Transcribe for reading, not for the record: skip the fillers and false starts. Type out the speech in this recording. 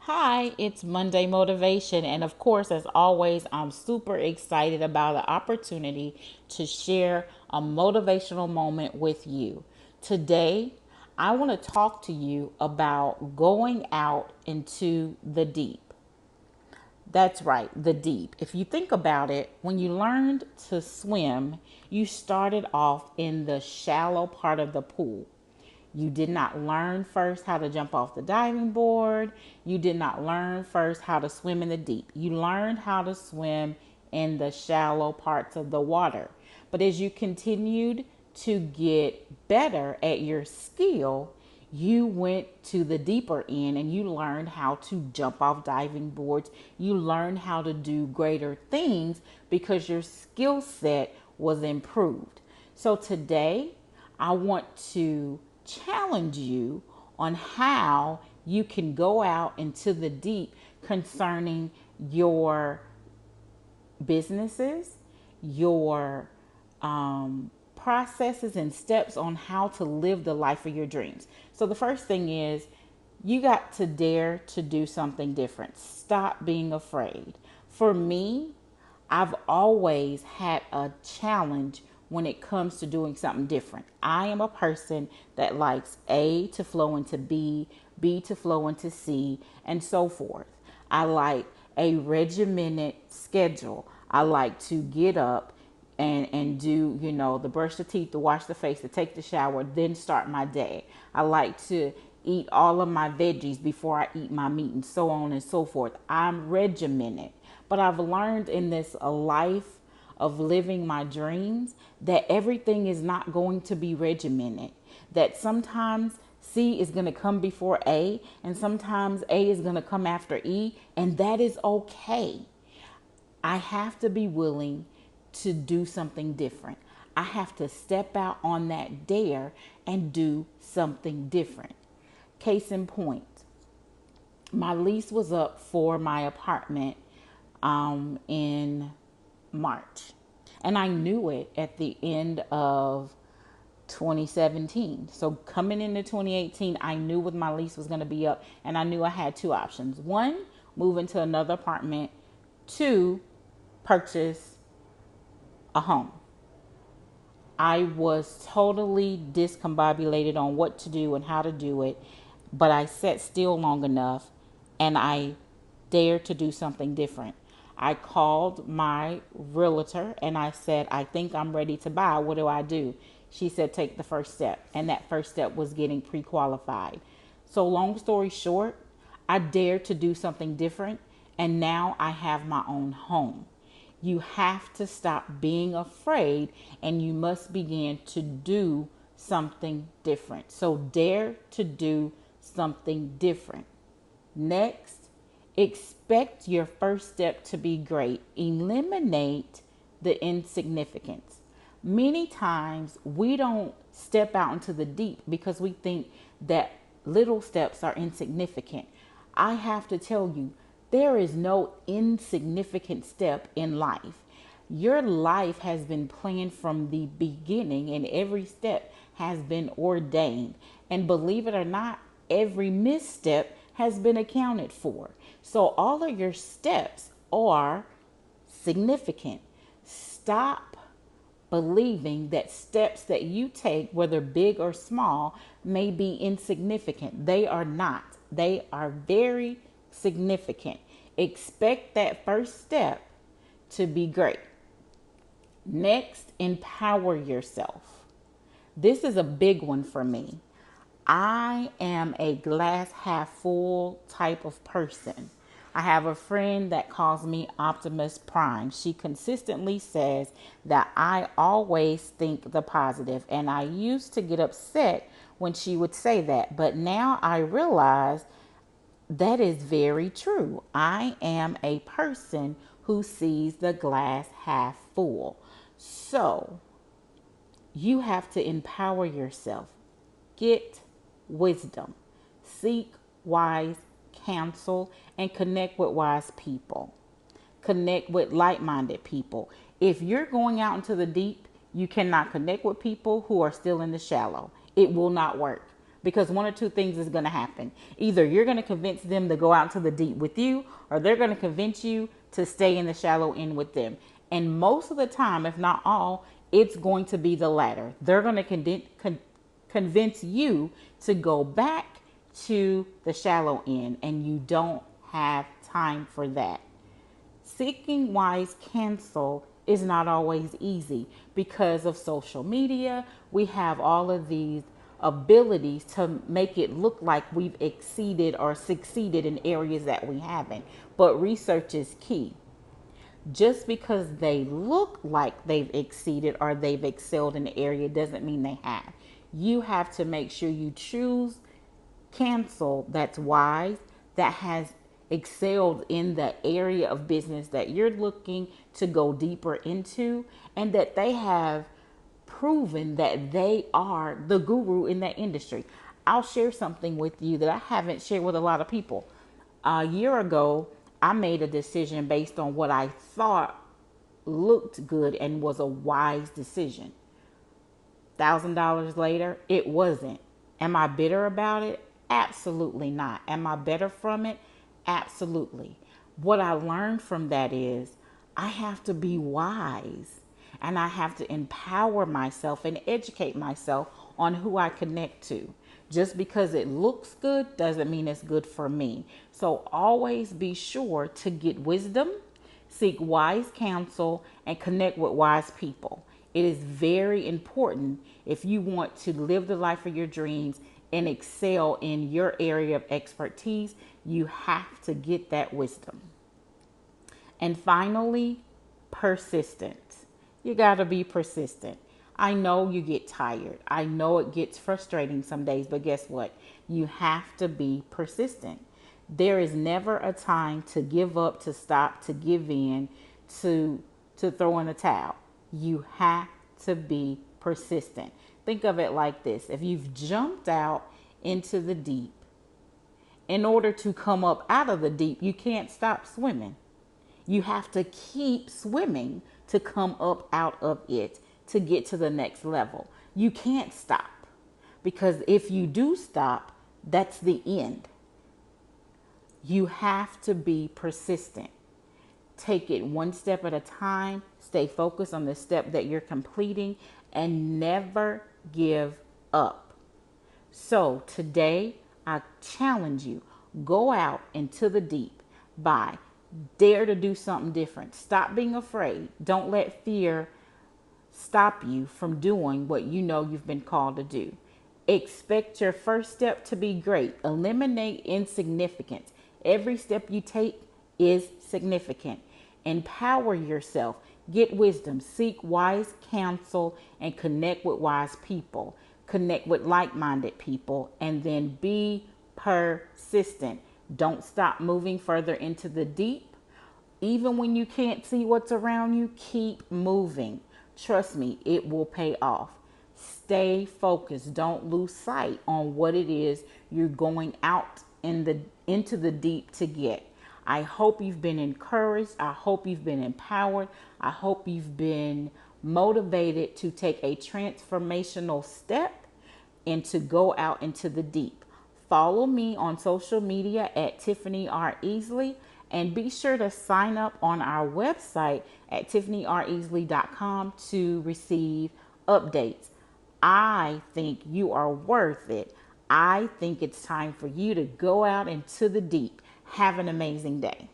Hi, it's Monday Motivation. And of course, as always, I'm super excited about the opportunity to share a motivational moment with you. Today, I want to talk to you about going out into the deep. That's right, the deep. If you think about it, when you learned to swim, you started off in the shallow part of the pool. You did not learn first how to jump off the diving board. You did not learn first how to swim in the deep. You learned how to swim in the shallow parts of the water. But as you continued to get better at your skill, you went to the deeper end and you learned how to jump off diving boards. You learned how to do greater things because your skill set was improved. So today, I want to challenge you on how you can go out into the deep concerning your businesses, your processes and steps on how to live the life of your dreams. So, the first thing is you got to dare to do something different. Stop being afraid. For me, I've always had a challenge when it comes to doing something different. I am a person that likes A to flow into B, B to flow into C, and so forth. I like a regimented schedule. I like to get up and do, the brush the teeth, the wash the face, to take the shower, then start my day. I like to eat all of my veggies before I eat my meat and so on and so forth. I'm regimented. But I've learned in this a life of living my dreams that everything is not going to be regimented. That sometimes C is going to come before A, and sometimes A is going to come after E, and that is okay. I have to be willing to do something different. I have to step out on that dare and do something different. Case in point, my lease was up for my apartment in March. And I knew it at the end of 2017. So coming into 2018, I knew what my lease was going to be up, and I knew I had two options. One, move into another apartment. Two, purchase a home. I was totally discombobulated on what to do and how to do it, but I sat still long enough and I dared to do something different. I called my realtor and I said, I think I'm ready to buy. What do I do? She said, take the first step. And that first step was getting pre qualified. So, long story short, I dared to do something different. And now I have my own home. You have to stop being afraid and you must begin to do something different. So, dare to do something different. Next, expect your first step to be great. Eliminate the insignificance. Many times we don't step out into the deep because we think that little steps are insignificant. I have to tell you, there is no insignificant step in life. Your life has been planned from the beginning, and every step has been ordained. And believe it or not, every misstep has been accounted for. So all of your steps are significant. Stop believing that steps that you take, whether big or small, may be insignificant. They are not. They are very significant. Expect that first step to be great. Next, empower yourself. This is a big one for me. I am a glass half full type of person. I have a friend that calls me Optimus Prime. She consistently says that I always think the positive, and I used to get upset when she would say that, but now I realize that is very true. I am a person who sees the glass half full. So, you have to empower yourself. Get wisdom. Seek wise counsel and connect with wise people. Connect with like minded people. If you're going out into the deep, you cannot connect with people who are still in the shallow. It will not work. because one or two things is going to happen. Either you're going to convince them to go out into the deep with you, or they're going to convince you to stay in the shallow end with them. And most of the time, if not all, it's going to be the latter. They're going to convince you to go back to the shallow end, and you don't have time for that. Seeking wise counsel is not always easy because of social media. We have all of these abilities to make it look like we've exceeded or succeeded in areas that we haven't. But research is key. Just because they look like they've exceeded or they've excelled in the area doesn't mean they have. You have to make sure you choose counsel that's wise, that has excelled in the area of business that you're looking to go deeper into, and that they have proven that they are the guru in that industry. I'll share something with you that I haven't shared with a lot of people. A year ago, I made a decision based on what I thought looked good and was a wise decision. $1,000 later, it wasn't. Am I bitter about it? Absolutely not. Am I better from it? Absolutely. What I learned from that is I have to be wise, and I have to empower myself and educate myself on who I connect to. Just because it looks good doesn't mean it's good for me. So always be sure to get wisdom, seek wise counsel, and connect with wise people. It is very important if you want to live the life of your dreams and excel in your area of expertise. You have to get that wisdom. And finally, persistence. You got to be persistent. I know you get tired. I know it gets frustrating some days, but guess what? You have to be persistent. There is never a time to give up, to stop, to give in, to throw in the towel. You have to be persistent. Think of it like this. If you've jumped out into the deep, in order to come up out of the deep, you can't stop swimming. You have to keep swimming to come up out of it to get to the next level. You can't stop, because if you do stop, that's the end. You have to be persistent. Take it one step at a time. Stay focused on the step that you're completing, and never give up. So today, I challenge you, go out into the deep by dare to do something different. Stop being afraid. Don't let fear stop you from doing what you know you've been called to do. Expect your first step to be great. Eliminate insignificance. Every step you take is significant. Empower yourself. Get wisdom. Seek wise counsel and connect with wise people. Connect with like-minded people, and then be persistent. Don't stop moving further into the deep. Even when you can't see what's around you, keep moving. Trust me, it will pay off. Stay focused. Don't lose sight on what it is you're going out into the deep to get. I hope you've been encouraged. I hope you've been empowered. I hope you've been motivated to take a transformational step and to go out into the deep. Follow me on social media at Tiffany R. Easley, and be sure to sign up on our website at tiffanyreasley.com to receive updates. I think you are worth it. I think it's time for you to go out into the deep. Have an amazing day.